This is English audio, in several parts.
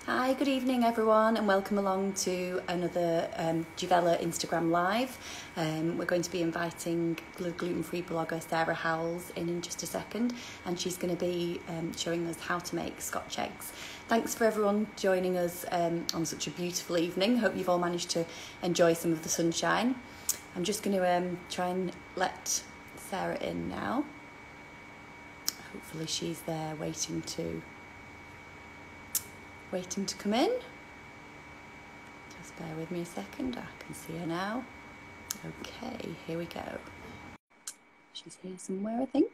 Hi, good evening everyone, and welcome along to another Juvela Instagram Live. We're going to be inviting gluten-free blogger Sarah Howells in just a second, and she's going to be showing us how to make Scotch eggs. Thanks for everyone joining us on such a beautiful evening. Hope you've all managed to enjoy some of the sunshine. I'm just going to try and let Sarah in now. Hopefully she's there waiting to come in. Just bear with me a second. I can see her now. Okay, here we go. She's here somewhere, I think.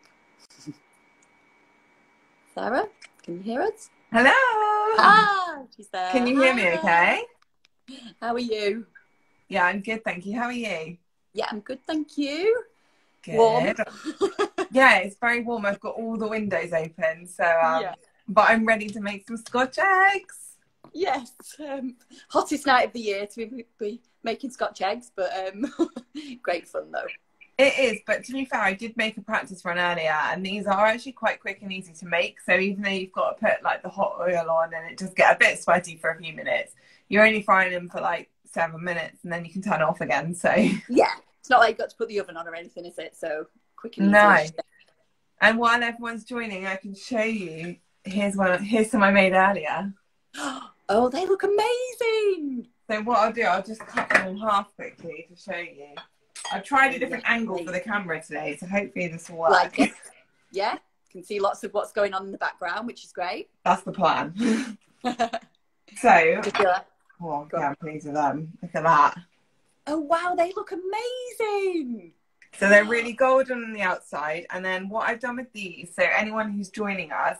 Sarah, can you hear us? Hello. Hi, she's there. Can you hear me okay? How are you? Yeah, I'm good, thank you. How are you? Yeah, I'm good, thank you. Good. Warm. Yeah, it's very warm. I've got all the windows open, so Yeah. but I'm ready to make some Scotch eggs. Yes, hottest night of the year to be making Scotch eggs, but great fun though. It is, but to be fair, I did make a practice run earlier, and these are actually quite quick and easy to make. So even though you've got to put like the hot oil on and it just get a bit sweaty for a few minutes, you're only frying them for like 7 minutes, and then you can turn it off again. So yeah, it's not like you've got to put the oven on or anything, is it? So quick and easy. No. And while everyone's joining, I can show you. Here's some I made earlier. Oh, they look amazing. So what I'll do, I'll just cut them in half quickly to show you. I've tried a different angle for the camera today, so hopefully this will work. Like it. Yeah, can see lots of what's going on in the background, which is great. That's the plan. So, oh, yeah, I'm pleased with them. Look at that. Oh, wow, they look amazing. So they're really golden on the outside. And then what I've done with these, so anyone who's joining us,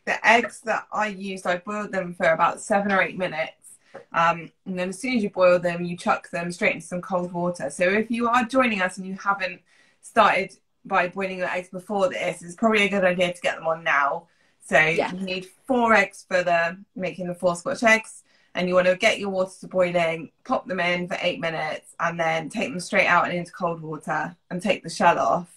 the eggs that I used, I boiled them for about 7 or 8 minutes. And then as soon as you boil them, you chuck them straight into some cold water. So if you are joining us and you haven't started by boiling your eggs before this, it's probably a good idea to get them on now. So you need 4 eggs for making the 4 Scotch eggs. And you want to get your water to boiling, pop them in for 8 minutes, and then take them straight out and into cold water and take the shell off.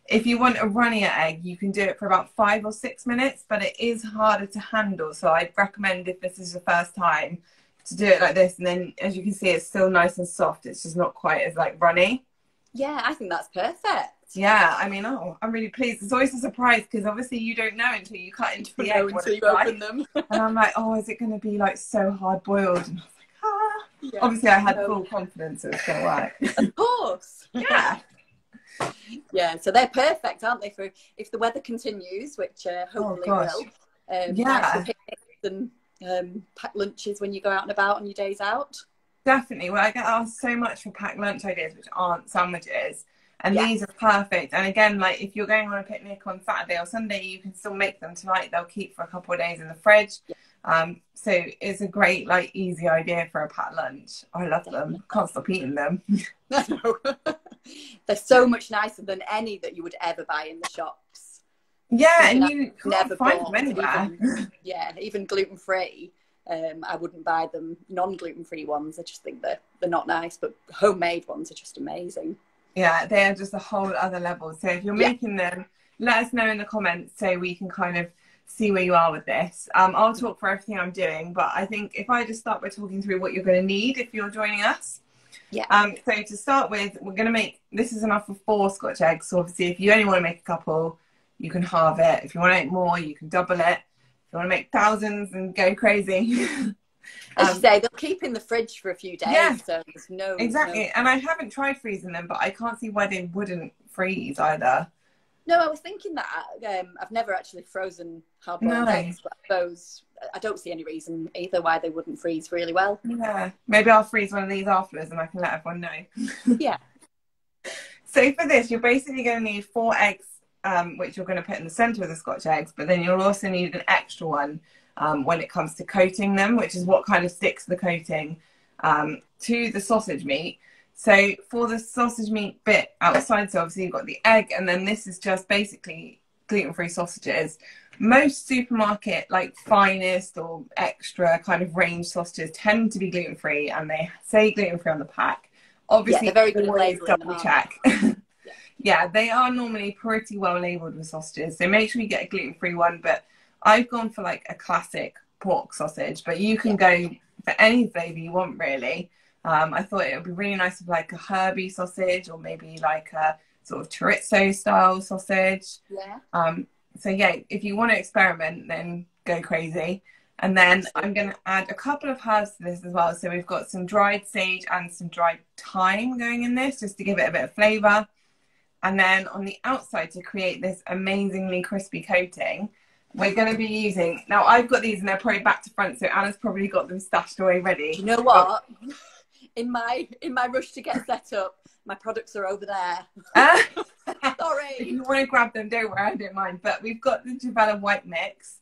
If you want a runnier egg, you can do it for about 5 or 6 minutes, but it is harder to handle. So I'd recommend, if this is your first time, to do it like this. And then, as you can see, it's still nice and soft. It's just not quite as like runny. Yeah, I think that's perfect. Yeah, I mean, I'm really pleased. It's always a surprise because obviously you don't know until you cut into the egg until you open them. And I'm like, oh, is it going to be like so hard boiled? And I was like, ah. Yeah, obviously, I had full confidence it was going to work. Of course. Yeah. Yeah, so they're perfect, aren't they, for if the weather continues, which hopefully will. Yeah. For picnics and packed lunches when you go out and about on your days out. Definitely. Well, I get asked so much for packed lunch ideas, which aren't sandwiches. And these are perfect. And again, like if you're going on a picnic on Saturday or Sunday, you can still make them tonight. They'll keep for a couple of days in the fridge. Yeah. So it's a great, like, easy idea for a packed lunch. I love them. Can't stop eating them. They're so much nicer than any that you would ever buy in the shops. Yeah, and you never find them anywhere. Even gluten-free. I wouldn't buy them non-gluten-free ones. I just think they're not nice, but homemade ones are just amazing. Yeah, they are just a whole other level. So if you're making them, let us know in the comments so we can kind of see where you are with this. I'll talk for everything I'm doing, but I think if I just start by talking through what you're going to need if you're joining us. Yeah. So to start with, we're going to make, this is enough for 4 Scotch eggs. So obviously if you only want to make a couple, you can halve it. If you want to make more, you can double it. If you want to make thousands and go crazy. As you say, they'll keep in the fridge for a few days, so there's no... Exactly, and I haven't tried freezing them, but I can't see why they wouldn't freeze either. No, I was thinking that. I've never actually frozen hard-boiled eggs, but I don't see any reason either why they wouldn't freeze really well. Yeah, maybe I'll freeze one of these afterwards and I can let everyone know. Yeah. So for this, you're basically going to need 4 eggs, which you're going to put in the centre of the Scotch eggs, but then you'll also need an extra one when it comes to coating them, which is what kind of sticks the coating to the sausage meat. So for the sausage meat bit outside, so obviously you've got the egg, and then this is just basically gluten-free sausages. Most supermarket, like Finest or extra kind of range sausages tend to be gluten-free, and they say gluten-free on the pack. Obviously, they're very good always double check. Yeah, they are normally pretty well labelled with sausages, so make sure you get a gluten-free one, but I've gone for like a classic pork sausage, but you can go for any flavour you want, really. I thought it would be really nice with like a herby sausage, or maybe like a sort of chorizo style sausage. So yeah, if you want to experiment, then go crazy. And then I'm going to add a couple of herbs to this as well. So we've got some dried sage and some dried thyme going in this, just to give it a bit of flavour. And then on the outside, to create this amazingly crispy coating, we're going to be using, now I've got these and they're probably back to front, so Anna's probably got them stashed away ready. You know what? In my rush to get set up, my products are over there. Sorry. If you want to grab them, don't worry, I don't mind. But we've got the Juvela White Mix,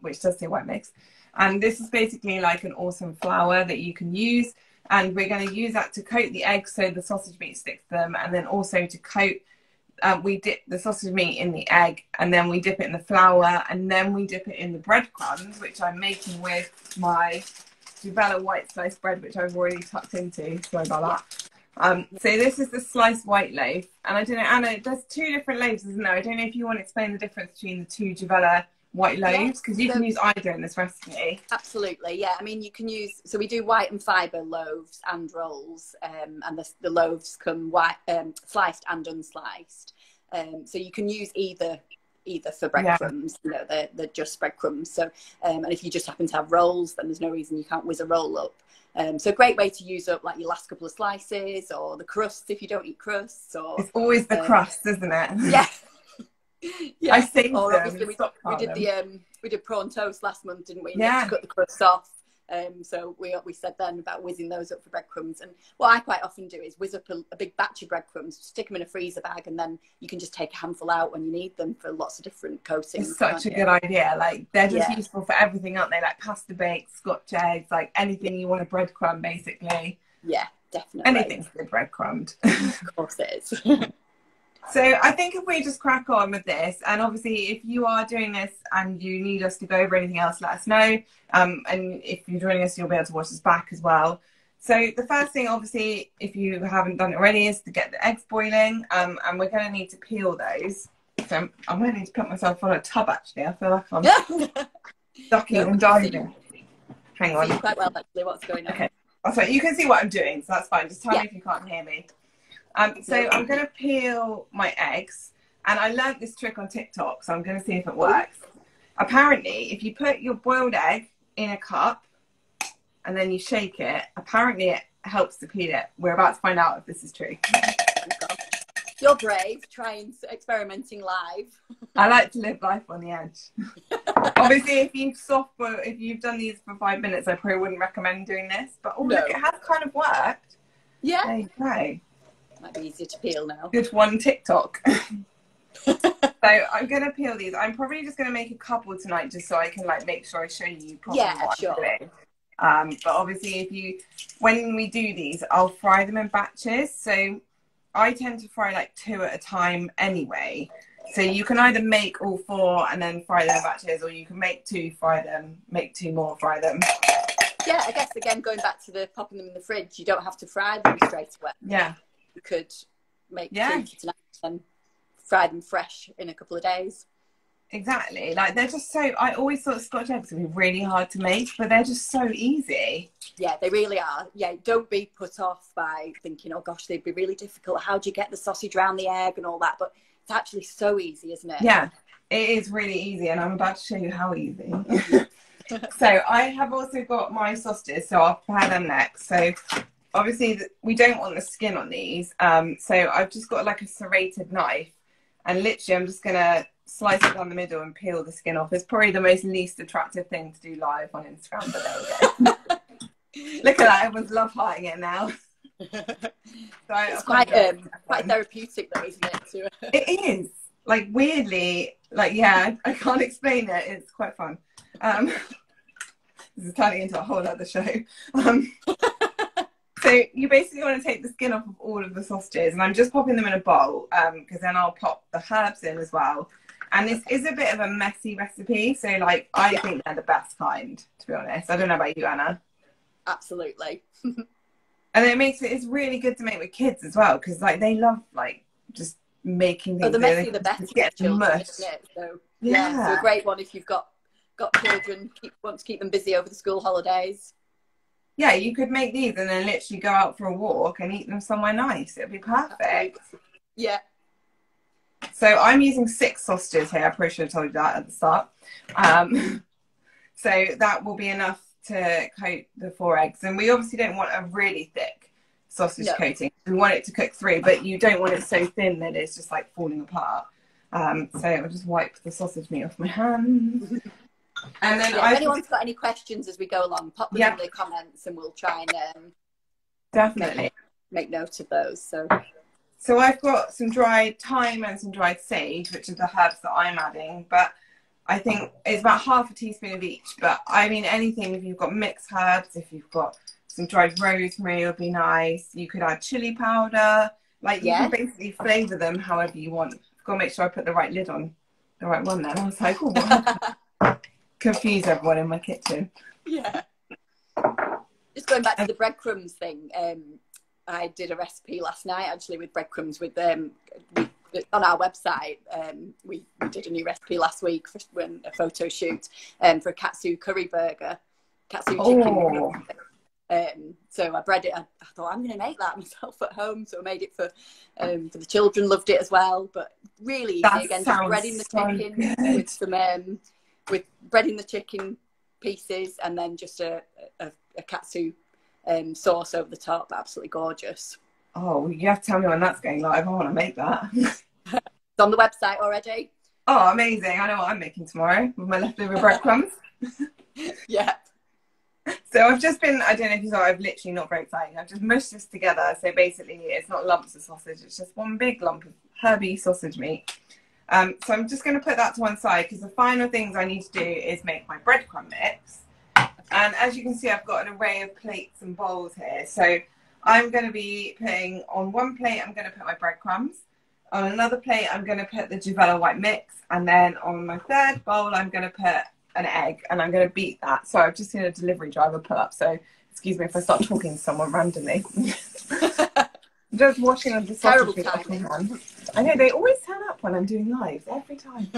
which does say White Mix. And this is basically like an awesome flour that you can use. And we're going to use that to coat the eggs so the sausage meat sticks to them. And then also to coat, we dip the sausage meat in the egg, and then we dip it in the flour, and then we dip it in the breadcrumbs, which I'm making with my Juvela white sliced bread, which I've already tucked into. Sorry about that. So this is the sliced white loaf. And I don't know, Anna, there's two different loaves, isn't there? I don't know if you want to explain the difference between the two Juvela white loaves, because you can use either in this recipe. Absolutely, yeah. I mean, you can use, so we do white and fibre loaves and rolls, and the loaves come white, sliced and unsliced. So you can use either for breadcrumbs, you know, they're just breadcrumbs. So, and if you just happen to have rolls, then there's no reason you can't whiz a roll up. So a great way to use up like your last couple of slices, or the crusts if you don't eat crusts. Or it's always the crust, isn't it? Yeah. Yeah. I saved or them. Obviously we did prawn toast last month, didn't we? Yeah. To cut the crust off. So we said then about whizzing those up for breadcrumbs. And what I quite often do is whiz up a big batch of breadcrumbs, stick them in a freezer bag, and then you can just take a handful out when you need them for lots of different coatings. It's such a good idea. Like, they're just useful for everything, aren't they? Like pasta bakes, Scotch eggs, like anything you want to breadcrumb, basically. Yeah, definitely. Anything's good breadcrumbed. Of course it is. So I think if we just crack on with this, and obviously if you are doing this and you need us to go over anything else, let us know. And if you're joining us, you'll be able to watch us back as well. So the first thing, obviously, if you haven't done it already, is to get the eggs boiling. And we're going to need to peel those. So I'm going to need to put myself on a tub, actually. I feel like I'm ducking and diving. Hang on. I see quite well, actually, what's going on. Okay. That's right. You can see what I'm doing, so that's fine. Just tell me if you can't hear me. So I'm going to peel my eggs, and I learned this trick on TikTok, so I'm going to see if it works. Apparently, if you put your boiled egg in a cup and then you shake it, apparently it helps to peel it. We're about to find out if this is true. You're brave, trying experimenting live. I like to live life on the edge. Obviously, if you've done these for 5 minutes, I probably wouldn't recommend doing this. But look, it has kind of worked. Yeah. There you go. Might be easier to peel now. Good one, TikTok. So I'm going to peel these. I'm probably just going to make a couple tonight, just so I can like make sure I show you properly what I'm doing. But obviously, when we do these, I'll fry them in batches. So I tend to fry like 2 at a time anyway. So you can either make all 4 and then fry them in batches, or you can make 2, fry them, make 2 more, fry them. Yeah, I guess again, going back to the popping them in the fridge, you don't have to fry them straight away. Yeah. You could make 2 for tonight and fry them fresh in a couple of days. Exactly. Like, they're just so, I always thought Scotch eggs would be really hard to make, but they're just so easy. Yeah, they really are. Yeah, don't be put off by thinking, oh gosh, they'd be really difficult. How do you get the sausage around the egg and all that? But it's actually so easy, isn't it? Yeah, it is really easy, and I'm about to show you how easy. So I have also got my sausages, so I'll prepare them next. So obviously we don't want the skin on these, so I've just got like a serrated knife, and literally I'm just gonna slice it down the middle and peel the skin off. It's probably the most least attractive thing to do live on Instagram, but there we go. Look at that, everyone's love hearting it now. So it's quite therapeutic though, isn't it? It is, like, weirdly, like, yeah, I can't explain it. It's quite fun. This is turning into a whole other show. So you basically want to take the skin off of all of the sausages, and I'm just popping them in a bowl, because then I'll pop the herbs in as well. And this is a bit of a messy recipe, so like I think they're the best kind, to be honest. I don't know about you, Anna. Absolutely. And it's really good to make with kids as well, because like they love like just making things. Oh, the messier the better. Get Children, mush. isn't it? So yeah, so a great one if you've got got children, want to keep them busy over the school holidays. Yeah, you could make these and then literally go out for a walk and eat them somewhere nice. It'd be perfect. Absolutely. Yeah. So I'm using 6 sausages here. I probably should have told you that at the start. So that will be enough to coat the 4 eggs. And we obviously don't want a really thick sausage coating. We want it to cook through, but you don't want it so thin that it's just like falling apart. So I'll just wipe the sausage meat off my hands. And then if anyone's got any questions as we go along, pop them in the comments and we'll try and definitely make note of those. So I've got some dried thyme and some dried sage, which are the herbs that I'm adding, but I think it's about half a teaspoon of each. But I mean, anything, if you've got mixed herbs, if you've got some dried rosemary would be nice. You could add chili powder. Like you can basically flavour them however you want. I've got to make sure I put the right lid on, the right one then. I was like, oh, what? Confuse everyone in my kitchen. Yeah. Just going back to the breadcrumbs thing, I did a recipe last night actually with breadcrumbs with on our website. We did a new recipe last week for a photo shoot for a katsu curry burger, katsu chicken. So I bred it. I thought I'm going to make that myself at home. So I made it for the children. Loved it as well. But really easy again, just breading the chicken with some with breading the chicken pieces and then just a katsu sauce over the top. Absolutely gorgeous. Oh, you have to tell me when that's going live. I want to make that. It's on the website already. Oh, amazing. I know what I'm making tomorrow with my leftover breadcrumbs. Yeah. So I've just been, I don't know if you saw, I've literally not very exciting. I've just mushed this together. So basically it's not lumps of sausage. It's just one big lump of herby sausage meat. So I'm just going to put that to one side because the final things I need to do is make my breadcrumb mix. And as you can see, I've got an array of plates and bowls here. So I'm going to be putting on one plate, I'm going to put my breadcrumbs. On another plate, I'm going to put the Juvela White mix. And then on my third bowl, I'm going to put an egg and I'm going to beat that. So I've just seen a delivery driver pull up. So excuse me if I start talking to someone randomly. Just washing the sausage off my hand. I know, they always turn up when I'm doing lives, every time.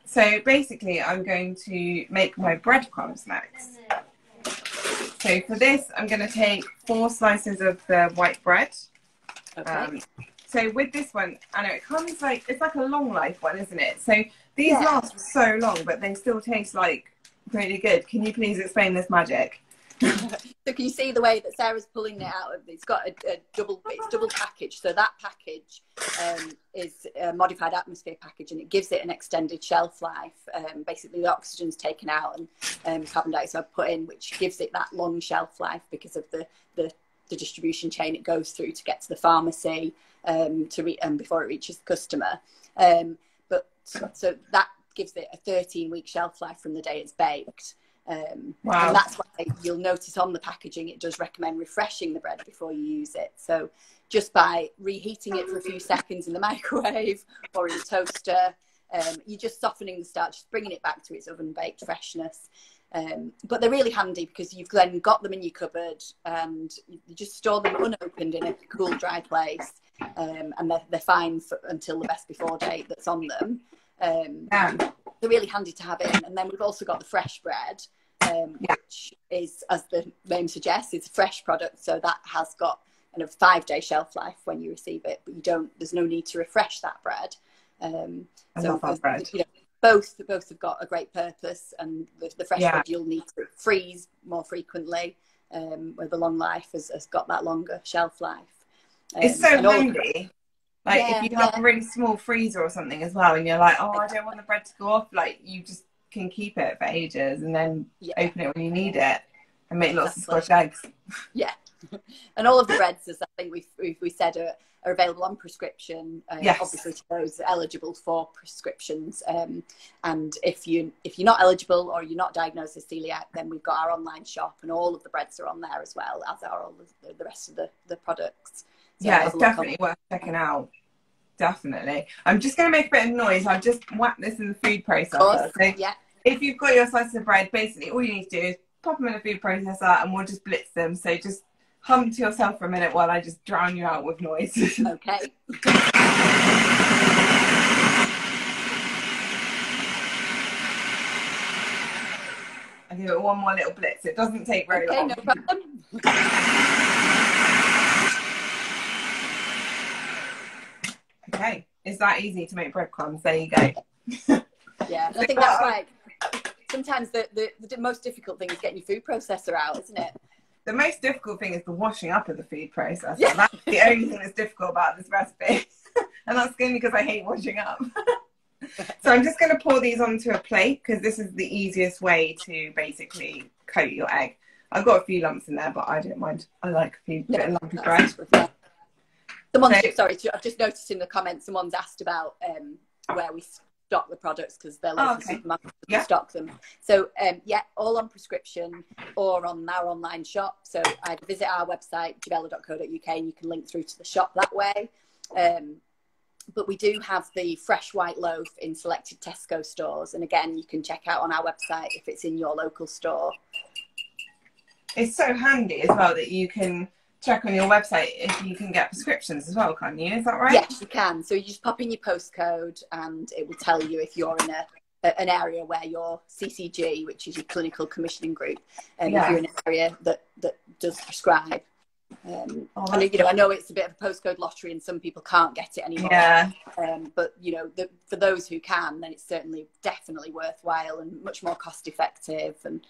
So basically, I'm going to make my breadcrumbs next. So for this, I'm going to take 4 slices of the white bread. Okay. So with this one, I know it comes like, it's like a long life one, isn't it? So these last so long, but they still taste like really good. Can you please explain this magic? So can you see the way that Sarah's pulling it out of? It's got it's double package. So that package is a modified atmosphere package, and it gives it an extended shelf life. Basically, the oxygen's taken out and carbon dioxide put in, which gives it that long shelf life because of the distribution chain it goes through to get to the pharmacy before it reaches the customer. So that gives it a 13-week shelf life from the day it's baked. Wow. And that's why you'll notice on the packaging it does recommend refreshing the bread before you use it. So just by reheating it for a few seconds in the microwave or in the toaster, you're just softening the starch, just bringing it back to its oven baked freshness. But they're really handy because you've then got them in your cupboard and you just store them unopened in a cool, dry place, and they're fine until the best before date that's on them. They're really handy to have in. And then we've also got the fresh bread, which is, as the name suggests, it's a fresh product. So that has got kind of 5-day shelf life when you receive it, but there's no need to refresh that bread. I love that bread. You know, both have got a great purpose, and the fresh bread you'll need to freeze more frequently, where the long life has got that longer shelf life. It's so handy. Like if you have a really small freezer or something as well, and you're like, oh, I don't want the bread to go off, like you just can keep it for ages and then open it when you need it and make lots of Scotch eggs. Yeah. And all of the breads, as I think we said, are available on prescription, obviously to those eligible for prescriptions. And if you're not eligible or you're not diagnosed as celiac, then we've got our online shop and all of the breads are on there as well, as are all the rest of the products. So it's definitely worth checking out. Definitely. I'm just going to make a bit of noise. I'll just whack this in the food processor. So if you've got your slices of bread, basically all you need to do is pop them in a food processor and we'll just blitz them. So just hum to yourself for a minute while I just drown you out with noise. Okay. give it one more little blitz. It doesn't take very long. No problem. Okay, it's that easy to make breadcrumbs. There you go. Yeah, and I think that's why sometimes the most difficult thing is getting your food processor out, isn't it? The most difficult thing is the washing up of the food processor. Yeah. That's the only thing that's difficult about this recipe. And that's only because I hate washing up. So I'm just going to pour these onto a plate because this is the easiest way to basically coat your egg. I've got a few lumps in there, but I don't mind. I like a few bit of lumpy bread. Sorry, I've just noticed in the comments someone's asked about where we stock the products because they're local supermarkets that stock them. So yeah, all on prescription or on our online shop. So I'd visit our website juvela.co.uk and you can link through to the shop that way. But we do have the fresh white loaf in selected Tesco stores, and again you can check out on our website if it's in your local store. It's so handy as well that you can check on your website if you can get prescriptions as well, can't you? Is that right? Yes, you can. So you just pop in your postcode and it will tell you if you're in an area where your CCG, which is your clinical commissioning group, if you're in an area that does prescribe. And I know it's a bit of a postcode lottery and some people can't get it anymore. Yeah. But for those who can, then it's definitely worthwhile and much more cost effective and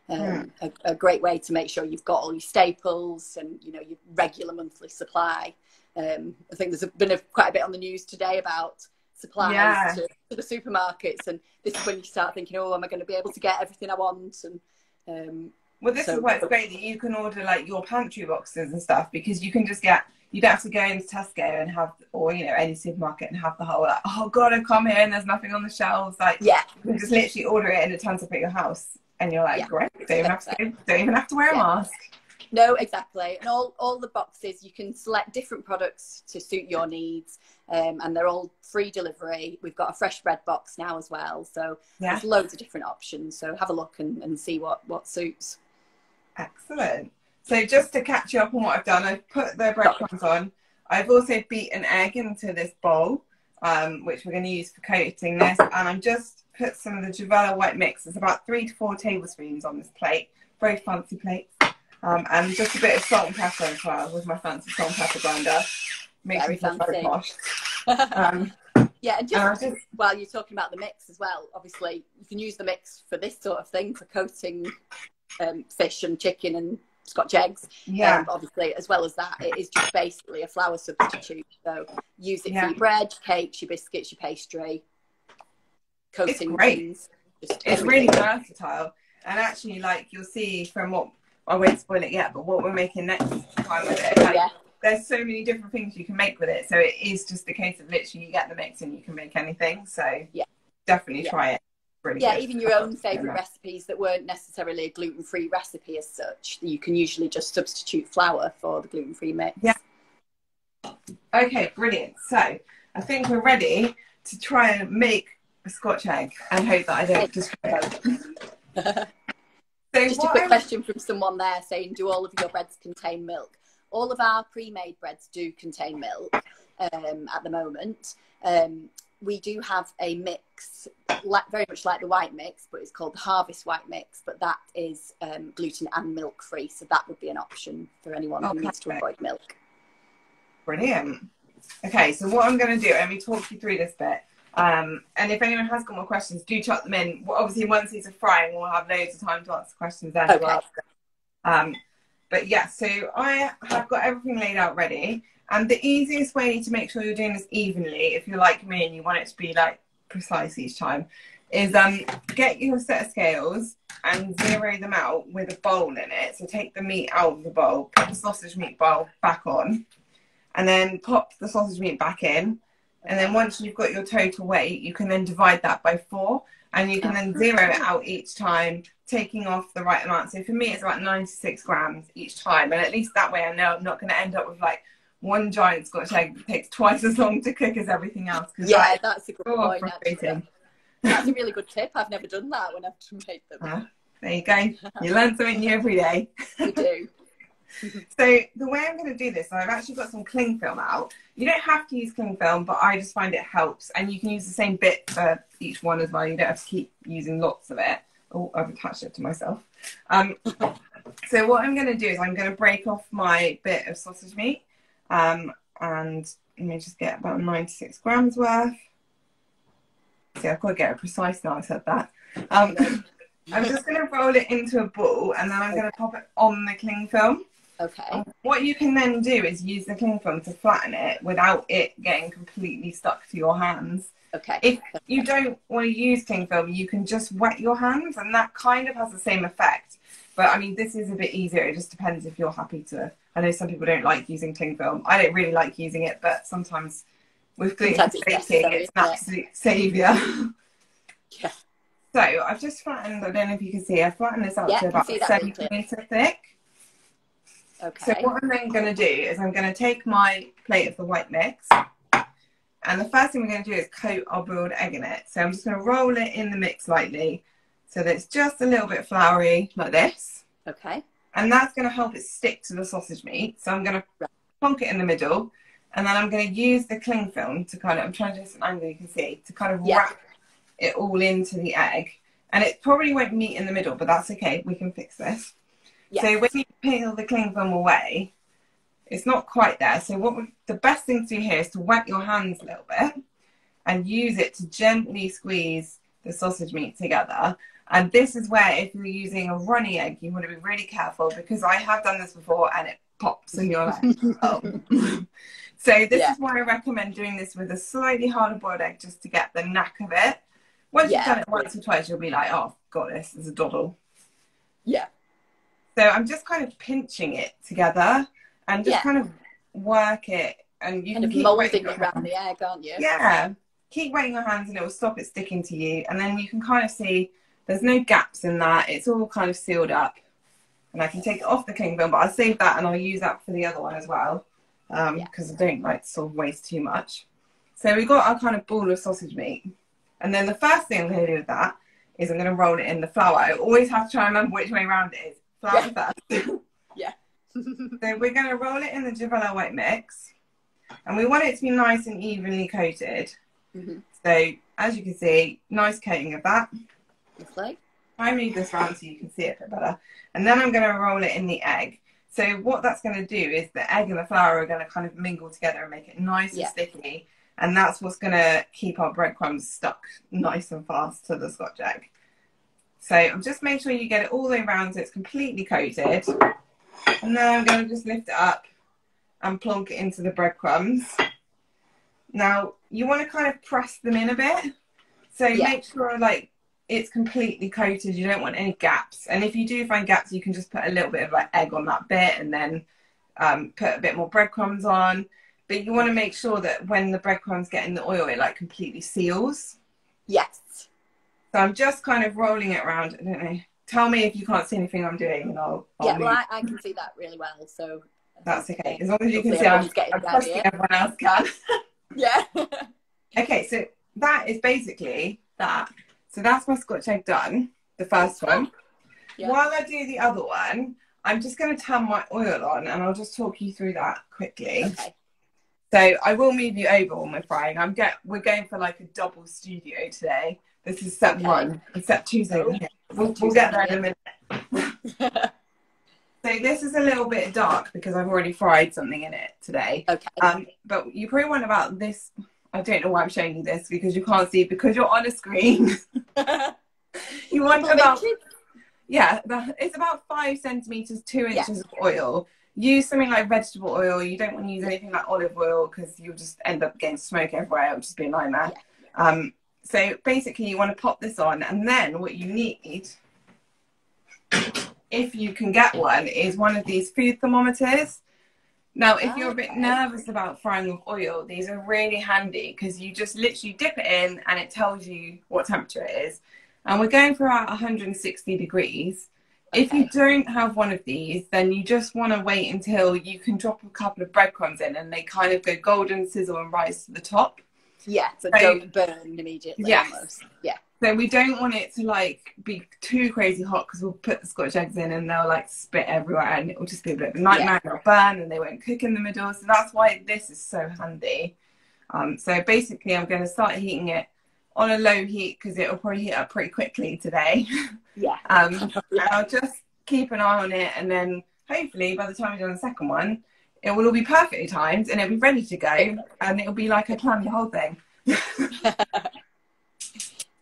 a great way to make sure you've got all your staples and your regular monthly supply. I think there's been quite a bit on the news today about supplies to the supermarkets, and this is when you start thinking, oh, am I going to be able to get everything I want? And well, this is why it's great that you can order like your pantry boxes and stuff, because you can just you don't have to go into Tesco and have, or any supermarket and have the whole like, oh god, I come here and there's nothing on the shelves. Like, you can just literally order it and it turns up at your house. And you're like, great, don't even have to wear a mask. No, exactly. And all the boxes, you can select different products to suit your needs, and they're all free delivery. We've got a fresh bread box now as well. So there's loads of different options. So have a look and see what suits. Excellent. So just to catch you up on what I've done, I've put the breadcrumbs on. I've also beat an egg into this bowl, which we're going to use for coating this. And I'm just put some of the Juvela White mix. There's about 3 to 4 tablespoons on this plate. Very fancy plates. And just a bit of salt and pepper as well with my fancy salt and pepper grinder. Makes me feel very posh. Yeah, and just while you're talking about the mix as well, obviously you can use the mix for this sort of thing, for coating fish and chicken and Scotch eggs. Obviously, as well as that, it is just basically a flour substitute. So use it for your bread, your cakes, your biscuits, your pastry. Coating it's great. It's really versatile, and actually, like you'll see from what I won't spoil it yet, but what we're making next time with it, there's so many different things you can make with it. So it is just a case of literally you get the mix and you can make anything. So definitely try it. Really good. Even your own favourite recipes that weren't necessarily a gluten-free recipe as such, you can usually just substitute flour for the gluten-free mix. Yeah. Okay, brilliant. So I think we're ready to try and make a Scotch egg and hope that I don't destroy it. Just a quick question from someone there saying, do all of your breads contain milk? All of our pre-made breads do contain milk at the moment. We do have a mix, very much like the white mix, but it's called the Harvest White Mix, but that is gluten and milk free, so that would be an option for anyone who needs to avoid milk. Brilliant. Okay, so what I'm going to do, let me talk you through this bit. And if anyone has got more questions, do chuck them in. Well, obviously, once these are frying, we'll have loads of time to answer questions then as well. But yeah, so I have got everything laid out ready. And the easiest way to make sure you're doing this evenly, if you're like me and you want it to be like precise each time, is get your set of scales and zero them out with a bowl in it. So take the meat out of the bowl, put the sausage meat bowl back on, and then pop the sausage meat back in. And then once you've got your total weight, you can then divide that by 4, and you can then zero it out each time, taking off the right amount. So for me, it's about 96 grams each time. And at least that way I know I'm not going to end up with like one giant Scotch egg that takes twice as long to cook as everything else. Yeah, that's a good point. That's a really good tip. I've never done that when I've made them. There you go. You learn something new every day. You do. So the way I'm going to do this, I've actually got some cling film out. You don't have to use cling film, but I just find it helps. And you can use the same bit for each one as well. You don't have to keep using lots of it. Oh, I've attached it to myself. So what I'm going to do is I'm going to break off my bit of sausage meat. And let me just get about 96 grams worth. See, I've got to get it precise now I said that. I'm just going to roll it into a ball, and then I'm going to pop it on the cling film. Okay. What you can then do is use the cling film to flatten it without it getting completely stuck to your hands. Okay. If you don't want to use cling film, you can just wet your hands, and that kind of has the same effect. But I mean, this is a bit easier. It just depends if you're happy to. I know some people don't like using cling film. I don't really like using it, but sometimes with gluten baking, it's an absolute saviour. Yeah. So I've just flattened, I don't know if you can see, I've flattened this out to about 1 centimetre thick. Okay. So what I'm then going to do is I'm going to take my plate of the white mix, and the first thing we're going to do is coat our boiled egg in it. So I'm just going to roll it in the mix lightly so that it's just a little bit floury like this. Okay. And that's going to help it stick to the sausage meat. So I'm going to plonk it in the middle, and then I'm going to use the cling film to kind of, I'm trying to do this an angle you can see, to kind of wrap it all into the egg. And it probably won't meet in the middle, but that's okay. We can fix this. Yes. So when you peel the cling film away, it's not quite there. So the best thing to do here is to wet your hands a little bit and use it to gently squeeze the sausage meat together. And this is where, if you're using a runny egg, you want to be really careful, because I have done this before and it pops and you're like, oh. So this is why I recommend doing this with a slightly harder boiled egg, just to get the knack of it. Once you've done it once or twice, you'll be like, oh, got this, there's a doddle. Yeah. So I'm just kind of pinching it together and just kind of work it. And you kind can of keep moulding it around the egg, aren't you? Yeah. Keep wetting your hands and it will stop it sticking to you. And then you can kind of see there's no gaps in that. It's all kind of sealed up. And I can take it off the cling film, but I'll save that and I'll use that for the other one as well. Because I don't like to sort of waste too much. So we've got our kind of ball of sausage meat. And then the first thing I'm going to do with that is I'm going to roll it in the flour. I always have to try and remember which way around it is. Flour first. So we're going to roll it in the Juvela White mix. And we want it to be nice and evenly coated. So as you can see, nice coating of that. Lovely. I move this around so you can see it a bit better. And then I'm going to roll it in the egg. So what that's going to do is the egg and the flour are going to kind of mingle together and make it nice and sticky. And that's what's going to keep our breadcrumbs stuck nice and fast to the Scotch egg. So just make sure you get it all the way around so it's completely coated. And then I'm going to just lift it up and plonk it into the breadcrumbs. Now, you want to kind of press them in a bit. So make sure like it's completely coated. You don't want any gaps. And if you do find gaps, you can just put a little bit of like egg on that bit and then put a bit more breadcrumbs on. But you want to make sure that when the breadcrumbs get in the oil, it like completely seals. Yes. So I'm just kind of rolling it around. I don't know. Tell me if you can't see anything I'm doing, and I'll yeah, well, I can see that really well. So that's okay. As long as you can see, I'm trusting everyone else can. Yeah. Okay, so that is basically that. So that's my Scotch egg done, the first one. Yeah. While I do the other one, I'm just going to turn my oil on, and I'll just talk you through that quickly. Okay. So I will move you over when we're frying. We're going for like a double studio today. This is step one, and step two's over here. We'll get there in a minute. So this is a little bit dark because I've already fried something in it today. Okay. But you probably want about this. I don't know why I'm showing you this because you can't see because you're on a screen. You want about it's about 5 centimeters, 2 inches of oil. Use something like vegetable oil. You don't want to use anything like olive oil because you'll just end up getting smoke everywhere. It'll just be a nightmare. Yeah. So basically you want to pop this on, and then what you need, if you can get one, is one of these food thermometers. Now, if you're a bit nervous about frying with oil, these are really handy because you just literally dip it in and it tells you what temperature it is. And we're going for about 160 degrees. Okay. If you don't have one of these, then you just want to wait until you can drop a couple of breadcrumbs in and they kind of go golden, sizzle and rise to the top. Yeah, so don't burn immediately almost. Yeah. So we don't want it to like be too crazy hot because we'll put the Scotch eggs in and they'll like spit everywhere and it will just be a bit of a nightmare. They'll burn and they won't cook in the middle. So that's why this is so handy. So basically I'm going to start heating it on a low heat because it'll probably heat up pretty quickly today. Yeah. And I'll just keep an eye on it, and then hopefully by the time we've done the second one, it will all be perfectly timed and it'll be ready to go, and it'll be like I planned the whole thing.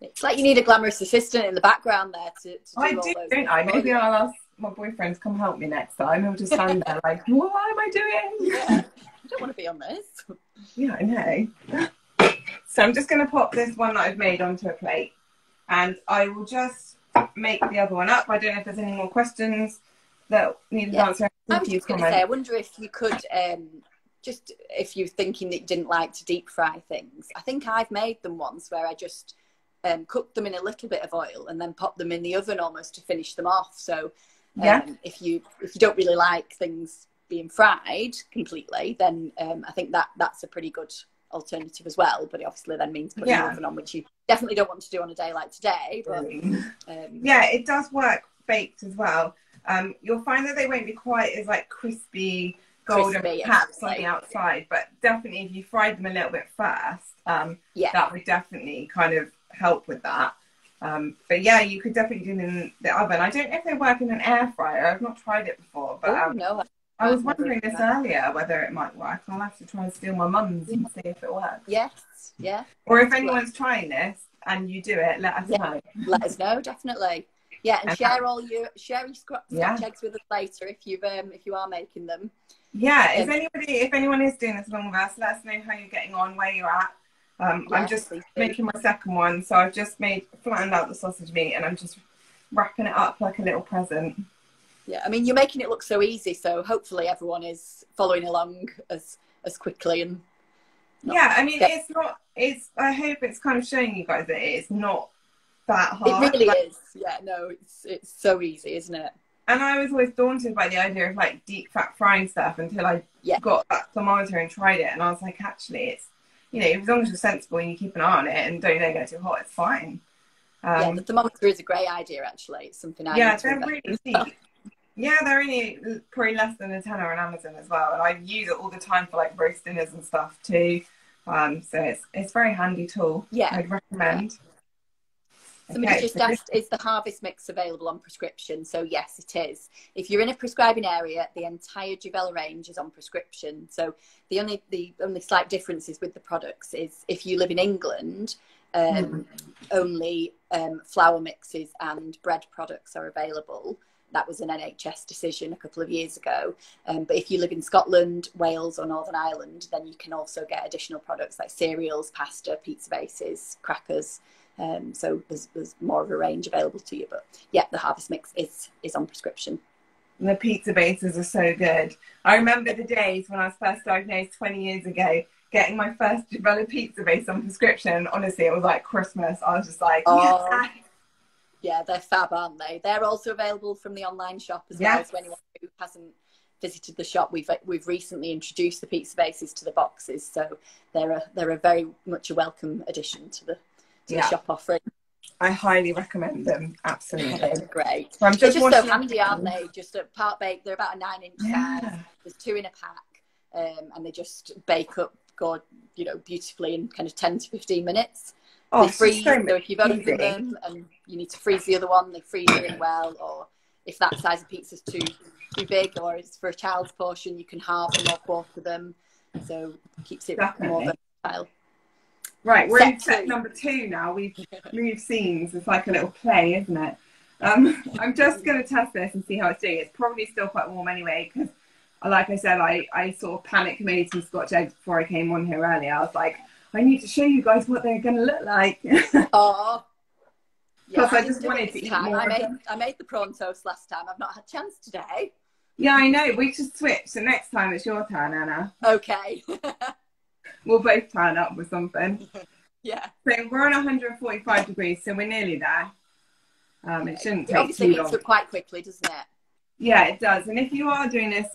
It's like you need a glamorous assistant in the background there to do I all do, those don't I? Maybe I'll ask my boyfriend to come help me next time. He'll just stand there like, what am I doing? Yeah, I don't want to be on this. Yeah, I know. So I'm just going to pop this one that I've made onto a plate, and I will just make the other one up. I don't know if there's any more questions that need an answer. I was just going to say, I wonder if you could, just if you're thinking that you didn't like to deep fry things. I think I've made them once where I just cooked them in a little bit of oil and then popped them in the oven almost to finish them off. So if you don't really like things being fried completely, then I think that's a pretty good alternative as well. But it obviously then means putting the oven on, which you definitely don't want to do on a day like today. But yeah, it does work baked as well. You'll find that they won't be quite as like crispy, golden perhaps on the outside, but definitely if you fried them a little bit first, that would definitely kind of help with that. But yeah, you could definitely do them in the oven. I don't know if they work in an air fryer. I've not tried it before, but no, I was wondering this earlier whether it might work. I'll have to try and steal my mum's and see if it works. Yes, yeah. Or if anyone's trying this and you do it, let us know. Let us know, definitely. Yeah, and share your scotch eggs with us later if you are making them. Yeah, if anyone is doing this along with us, let us know how you're getting on, where you're at. I'm just making my second one, so I've just flattened out the sausage meat, and I'm just wrapping it up like a little present. Yeah, I mean, you're making it look so easy, so hopefully everyone is following along as quickly and. I mean, it's not. I hope it's kind of showing you guys that it's not that hard. It really is. Yeah, no, it's so easy, isn't it? And I was always daunted by the idea of like deep fat frying stuff until I got that thermometer and tried it, and I was like, actually, it's as long as you're sensible and you keep an eye on it and don't let it get too hot, it's fine. The thermometer is a great idea. Actually, it's something I need to they're really cheap. Yeah, they're only probably less than a tenner on Amazon as well, and I use it all the time for like roast dinners and stuff too. So it's a very handy tool. Yeah, I'd recommend. Somebody just asked, is the harvest mix available on prescription? So yes, it is. If you're in a prescribing area, the entire Juvela range is on prescription. So the only slight differences with the products is if you live in England, only flour mixes and bread products are available. That was an NHS decision a couple of years ago. But if you live in Scotland, Wales or Northern Ireland, then you can also get additional products like cereals, pasta, pizza bases, crackers. So there's more of a range available to you. But yeah, the harvest mix is on prescription. And the pizza bases are so good. I remember the days when I was first diagnosed 20 years ago, getting my first Juvela pizza base on prescription. Honestly, it was like Christmas. I was just like, yeah, they're fab, aren't they? They're also available from the online shop as well. So anyone who hasn't visited the shop, we've recently introduced the pizza bases to the boxes. So they're a very much a welcome addition to the shop offering. I highly recommend them. Absolutely. They're great. So they're just so handy, aren't they? Just a part baked. They're about a 9-inch size. There's 2 in a pack, and they just bake up, beautifully in kind of 10 to 15 minutes. They freeze. So if you've opened them and you need to freeze the other one, they freeze really well. Or if that size of pizza is too big, or it's for a child's portion, you can halve them or quarter them. So it keeps it more versatile. Right, we're in set number 2 now. We've moved scenes. It's like a little play, isn't it? I'm just going to test this and see how it's doing. It's probably still quite warm anyway, because like I said, I sort of panic made some Scotch eggs before I came on here earlier. I was like, I need to show you guys what they're going to look like. Oh, yeah, I just wanted to eat more. I made the prawn toast last time. I've not had a chance today. Yeah, I know. We should switch. So next time it's your turn, Anna. Okay. We'll both turn up with something. Yeah. So we're on 145 degrees, so we're nearly there. It shouldn't take too long. Obviously heats up quite quickly, doesn't it? Yeah, it does. And if you are doing this,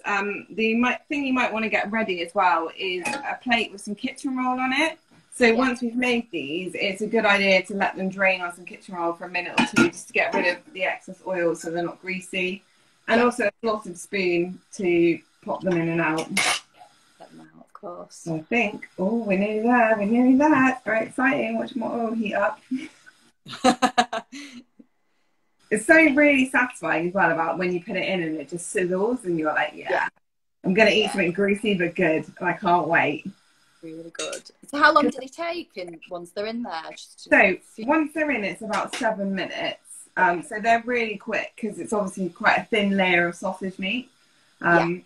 the thing you might want to get ready as well is a plate with some kitchen roll on it. So once we've made these, it's a good idea to let them drain on some kitchen roll for a minute or two, just to get rid of the excess oil so they're not greasy. And also a slotted spoon to pop them in and out. So I think, we're nearly there, we're nearly there. It's very exciting. Watch more oil heat up. It's something really satisfying as well about when you put it in and it just sizzles and you're like, yeah, I'm going to eat something greasy but good. And I can't wait. Really good. So how long do they take in once they're in there? So once they're in, it's about 7 minutes. So they're really quick because it's obviously quite a thin layer of sausage meat. So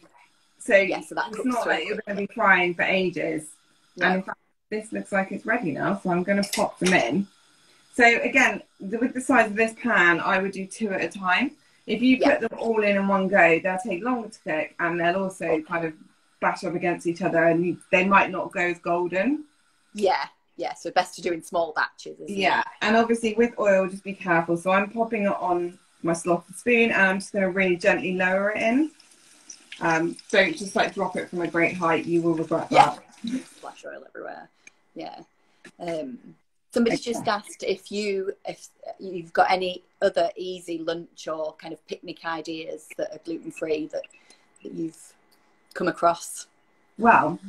so that it's not like you're going to be frying for ages. And in fact, this looks like it's ready now, so I'm going to pop them in. So again, with the size of this pan, I would do 2 at a time. If you put them all in one go, they'll take longer to cook, and they'll also kind of bash up against each other, and they might not go as golden. So best to do in small batches, isn't it? And obviously with oil, just be careful. So I'm popping it on my slotted spoon, and I'm just going to really gently lower it in. Don't just like drop it from a great height. You will regret that. Splash oil everywhere. Somebody's just asked if you've got any other easy lunch or kind of picnic ideas that are gluten-free that you've come across. Well,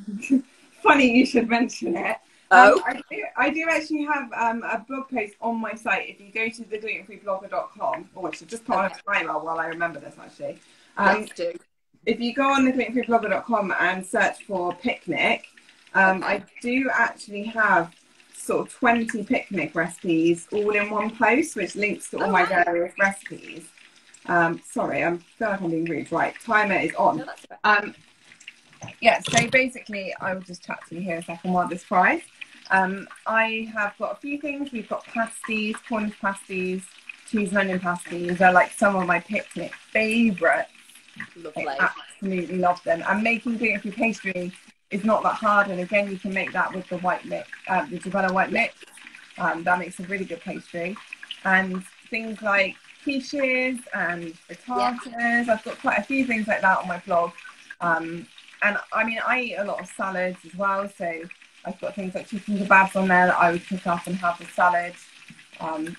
funny you should mention it. I do actually have a blog post on my site. If you go to the glutenfreeblogger.com, or I should just put on a timer while I remember this actually. Let's do. If you go on the glutenfreeblogger.com and search for picnic, I do actually have sort of 20 picnic recipes all in one post, which links to all my various recipes. Sorry, I feel like I'm being rude. Right, timer is on. No, that's right. So basically, I will just chat to you here a second while this fries. I have got a few things. We've got pasties, Cornish pasties, cheese and onion pasties. They're like some of my picnic favourites. Lovely. I absolutely love them. And making gluten-free pastry is not that hard. And again, you can make that with the white mix, the Juvela White Mix. That makes a really good pastry. And things like quiches and frittatas. I've got quite a few things like that on my blog. And I mean, I eat a lot of salads as well. So I've got things like chicken kebabs on there that I would cook up and have with salad.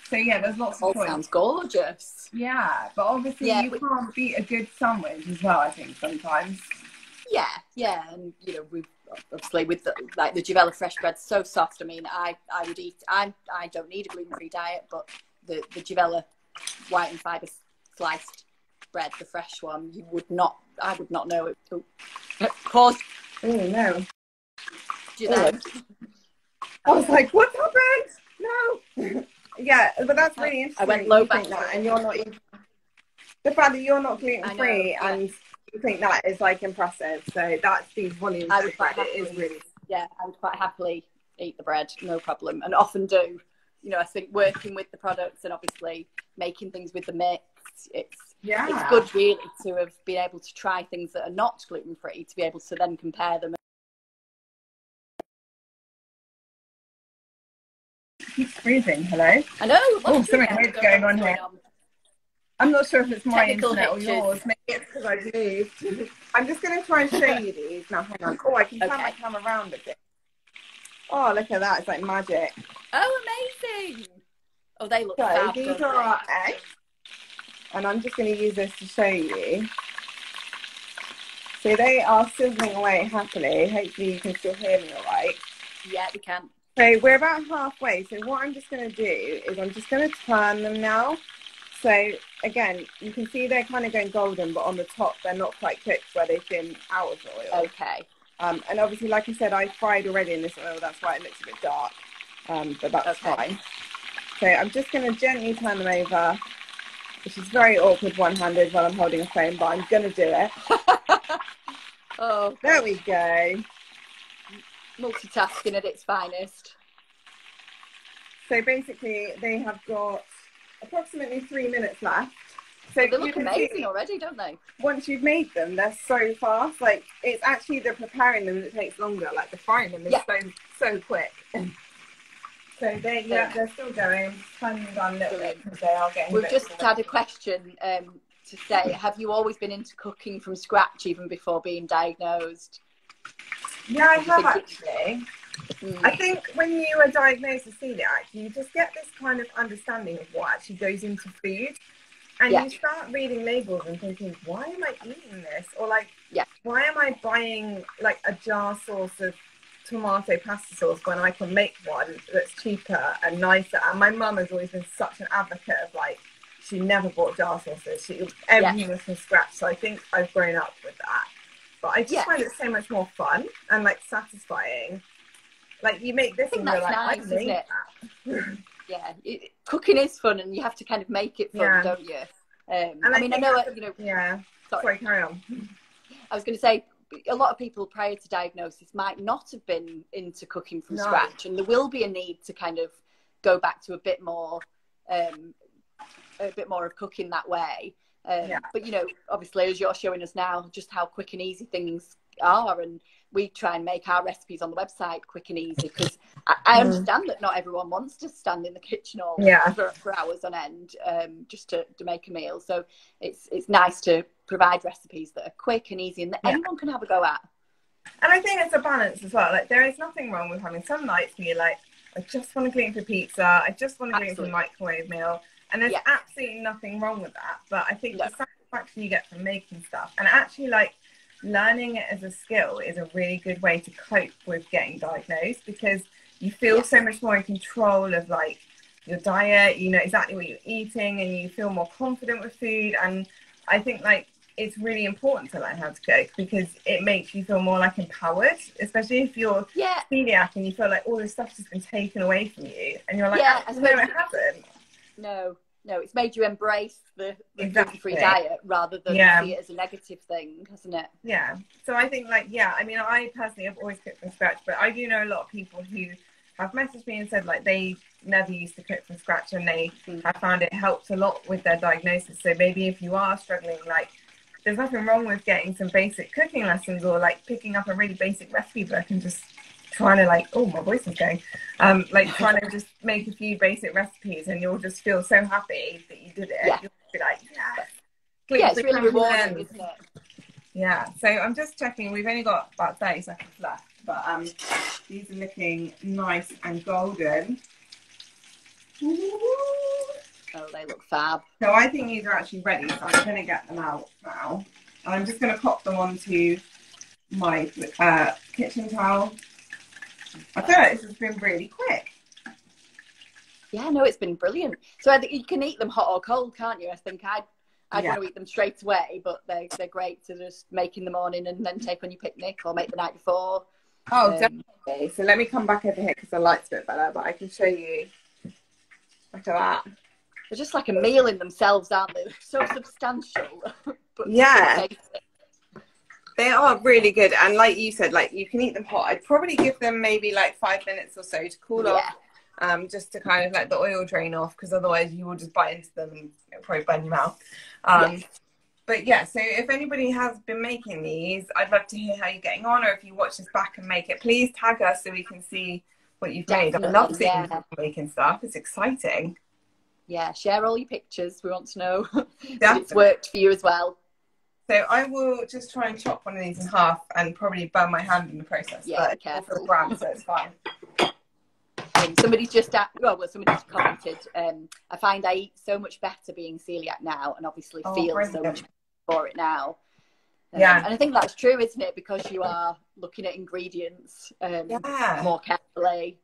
So yeah, there's lots of choice. Sounds gorgeous. Yeah, but obviously you can't beat a good sandwich as well, I think, sometimes. Yeah, and you know, we've obviously with the Juvela fresh bread, so soft. I mean, I would eat. I don't need a gluten-free diet, but the Juvela white and fibre sliced bread, the fresh one, I would not know it. Pause. Oh no. Do you know? I was like, what's happened? No. Yeah, but that's really interesting. I went low back, and you're not even, the fact that you're not gluten-free and you think that is like impressive. So that speaks volumes. I would quite happily, I would quite happily eat the bread, no problem, and often do. You know, I think working with the products and obviously making things with the mix, it's good really to have been able to try things that are not gluten-free, to be able to then compare them. Keeps freezing. Hello. I know. Oh, something weird going on here. I'm not sure if it's my internet or yours. Maybe it's because I moved. I'm just going to try and show you these. Now, hang on. Oh, I can turn my camera around a bit. Oh, look at that. It's like magic. Oh, amazing. Oh, they look fab. These are our eggs. And I'm just going to use this to show you. So they are sizzling away happily. Hopefully you can still hear me all right. Yeah, we can. So we're about halfway. So what I'm just going to do is I'm just going to turn them now. So again, you can see they're kind of going golden, but on the top they're not quite cooked where they've been out of the oil. Okay. And obviously, like I said, I fried already in this oil. That's why it looks a bit dark. But that's fine. So I'm just going to gently turn them over, which is very awkward one-handed while I'm holding a phone, but I'm going to do it. Oh, there we go. Multitasking at its finest. So basically, they have got approximately 3 minutes left. So they look amazing already, don't they? Once you've made them, they're so fast. Like, it's actually the preparing them that takes longer. Like, the frying them is so quick. So they're still going. Turning them down a little bit because they are getting. We've just had a question to say: have you always been into cooking from scratch, even before being diagnosed? Yeah, I have actually. I think when you are diagnosed with celiac, you just get this kind of understanding of what actually goes into food. And you start reading labels and thinking, why am I eating this? Or like, why am I buying like a jar sauce of tomato pasta sauce when I can make one that's cheaper and nicer? And my mum has always been such an advocate of like, she never bought jar sauces. Everything was from scratch. So I think I've grown up with that. But I just find it so much more fun and like satisfying. Like you make this and you're like, nice, I made that. Yeah, cooking is fun, and you have to kind of make it fun, don't you? And I mean, I know, you know. Yeah. Sorry, carry on. I was going to say, a lot of people prior to diagnosis might not have been into cooking from scratch, and there will be a need to kind of go back to a bit more of cooking that way. But you know, obviously, as you're showing us now, just how quick and easy things are, and we try and make our recipes on the website quick and easy, because I understand that not everyone wants to stand in the kitchen all for hours on end just to make a meal. So it's nice to provide recipes that are quick and easy and that anyone can have a go at. And I think it's a balance as well. Like, there is nothing wrong with having some nights where you're like, I just want a gluten-free pizza, I just want a gluten-free microwave meal, and there's absolutely nothing wrong with that. But I think the satisfaction you get from making stuff, and actually like learning it as a skill, is a really good way to cope with getting diagnosed, because you feel so much more in control of like your diet, you know exactly what you're eating, and you feel more confident with food. And I think like it's really important to learn how to cook, because it makes you feel more like empowered, especially if you're celiac and you feel like all this stuff's just been taken away from you, and you're like, no, it hasn't. No, it's made you embrace the gluten-free diet rather than see it as a negative thing, hasn't it? Yeah. So I think like, I mean, I personally have always cooked from scratch, but I do know a lot of people who have messaged me and said like they never used to cook from scratch, and they have found it helped a lot with their diagnosis. So maybe if you are struggling, like there's nothing wrong with getting some basic cooking lessons, or like picking up a really basic recipe book and just trying to like, oh, my voice is going, like trying to just make a few basic recipes, and you'll just feel so happy that you did it. You'll be like, it's really rewarding, isn't it? So I'm just checking, we've only got about 30 seconds left, but these are looking nice and golden. Oh, they look fab. So I think these are actually ready, so I'm going to get them out now. And I'm just going to pop them onto my kitchen towel. I feel like this has been really quick. Yeah, no, it's been brilliant. So I think you can eat them hot or cold, can't you? I think I'd want to eat them straight away, but they're great to just make in the morning and then take on your picnic, or make the night before. Oh, definitely. So let me come back over here because the light's a bit better, but I can show you. Look at that. They're just like a meal in themselves, aren't they? They're so substantial. But they are really good. And like you said, like you can eat them hot. I'd probably give them maybe like 5 minutes or so to cool off, just to kind of let the oil drain off, because otherwise you will just bite into them and it'll probably burn your mouth. But so if anybody has been making these, I'd love to hear how you're getting on, or if you watch this back and make it, please tag us so we can see what you've made. I love seeing people making stuff. It's exciting. Yeah, share all your pictures. We want to know that it's worked for you as well. So I will just try and chop one of these in half and probably burn my hand in the process. Yeah, but careful. For the brand, so it's fine. Somebody's just somebody's commented. I find I eat so much better being celiac now, and obviously feel so much better for it now. And I think that's true, isn't it? Because you are looking at ingredients more carefully.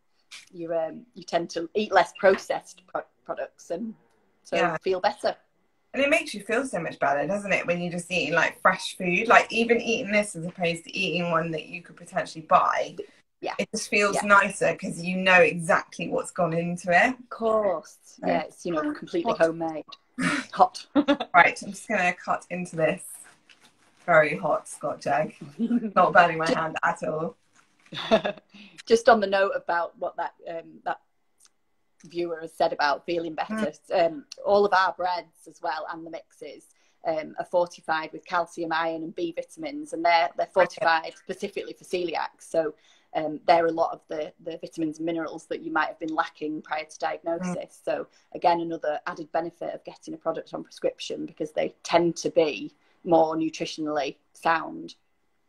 You tend to eat less processed products, and so feel better. And it makes you feel so much better, doesn't it, when you're just eating like fresh food? Like even eating this as opposed to eating one that you could potentially buy. Yeah, it just feels nicer because you know exactly what's gone into it. Of course. So, it's completely homemade. Hot. Right, I'm just gonna cut into this very hot Scotch egg. Not burning my hand at all. Just on the note about what that viewer has said about feeling better, all of our breads as well, and the mixes are fortified with calcium, iron and B vitamins, and they're fortified specifically for celiacs. So they're a lot of the vitamins and minerals that you might have been lacking prior to diagnosis. So again, another added benefit of getting a product on prescription, because they tend to be more nutritionally sound.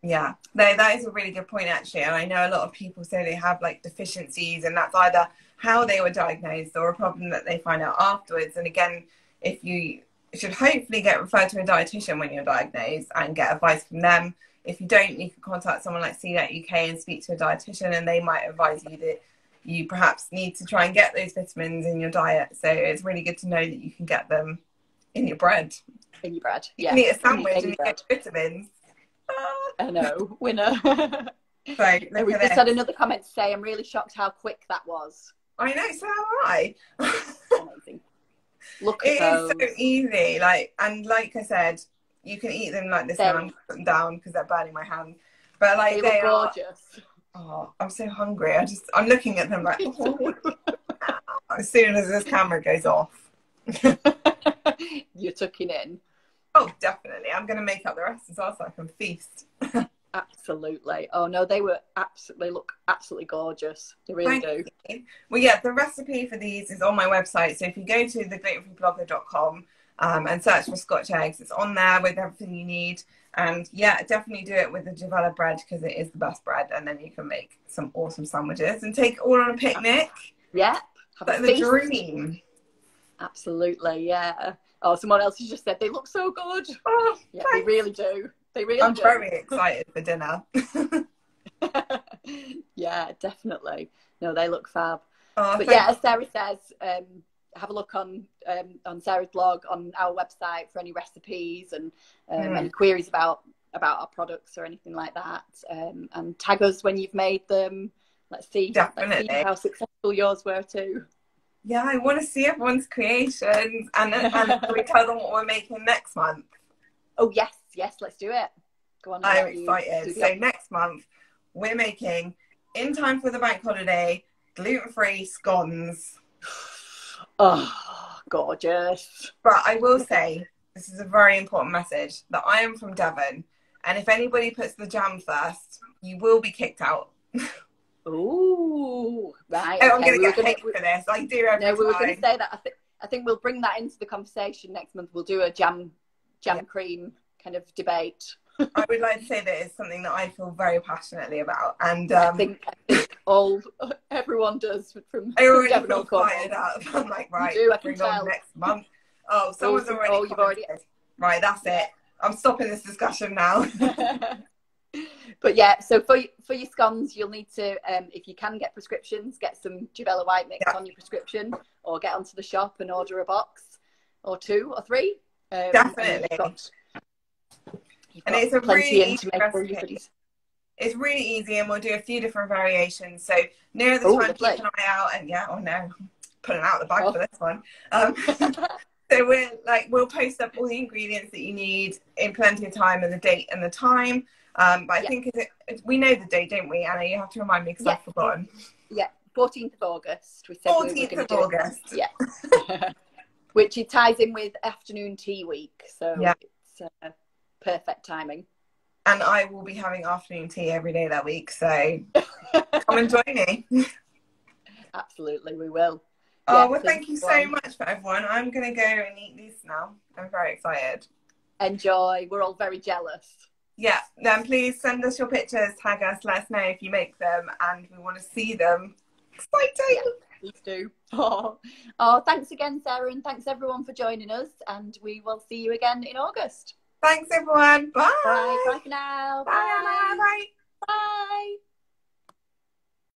Yeah, that is a really good point, actually. And I know a lot of people say they have like deficiencies, and that's either how they were diagnosed or a problem that they find out afterwards. And again, if you should hopefully get referred to a dietitian when you're diagnosed and get advice from them. If you don't, you can contact someone like Celiac UK and speak to a dietitian, and they might advise you that you perhaps need to try and get those vitamins in your diet. So it's really good to know that you can get them in your bread. In your bread, You yeah. can eat a sandwich and you bread. get vitamins. I know, winner. So And we just had another comment to say, I'm really shocked how quick that was. I know, so am I. Amazing. Look at those. It is so easy. And like I said, you can eat them like this now and put them down because they're burning my hand. But like they look gorgeous. Oh, I'm so hungry. I'm looking at them like, oh. As soon as this camera goes off. You're tucking in. Oh, definitely. I'm going to make up the rest as well so I can feast. Absolutely. Oh no, they look absolutely gorgeous. They really do. Well, yeah, the recipe for these is on my website. So if you go to theglutenfreeblogger.com and search for Scotch eggs, it's on there with everything you need. And yeah, definitely do it with the Juvela bread because it is the best bread. And then you can make some awesome sandwiches and take it all on a picnic. Yeah. That's the dream. Absolutely, yeah. Oh, someone else has just said they look so good. Oh, yeah, thanks. They really do. I'm very excited for dinner. Yeah, definitely. No, they look fab. Oh, but yeah, as Sarah says, have a look on Sarah's blog, on our website for any recipes and any queries about our products or anything like that. And tag us when you've made them. Let's see how successful yours were too. Yeah, I want to see everyone's creations and we tell them what we're making next month. Oh yes, let's do it. Go on. I'm excited. So next month we're making, in time for the bank holiday, gluten-free scones. Oh, gorgeous. But I will say, this is a very important message, that I am from Devon, and if anybody puts the jam first, you will be kicked out. Ooh, right. Oh, I'm going to get hate for this. I do every time. No, we were going to say that. I think we'll bring that into the conversation next month. We'll do a jam cream kind of debate. I would like to say that it's something that I feel very passionately about, and I think everyone does. From I already feel fired up. I'm like, right, I can bring tell. On next month. Oh, someone's already. Oh, you've already. Right, that's it. I'm stopping this discussion now. But yeah, so for your scones, you'll need to, if you can get prescriptions, get some Juvela White mix on your prescription, or get onto the shop and order a box or 2 or 3. Definitely. And it's a really easy recipe. It's really easy, and we'll do a few different variations. So near the time, keep an eye out. And pulling out the bag for this one. So we'll post up all the ingredients that you need in plenty of time, and the date and the time. But I think we know the date, don't we, Anna? You have to remind me because I've forgotten. Yeah, 14th of August. We said 14th of August. Yeah. Which it ties in with afternoon tea week. So it's perfect timing. And I will be having afternoon tea every day that week. So come and join me. Absolutely, we will. Oh, well, thank you so much for everyone. I'm going to go and eat these now. I'm very excited. Enjoy. We're all very jealous. Yeah, then please send us your pictures, tag us, let us know if you make them, and we want to see them. Exciting! Yeah, please do. Oh, thanks again, Sarah, and thanks everyone for joining us, and we will see you again in August. Thanks, everyone. Bye. Bye for now. Bye. Bye. Bye.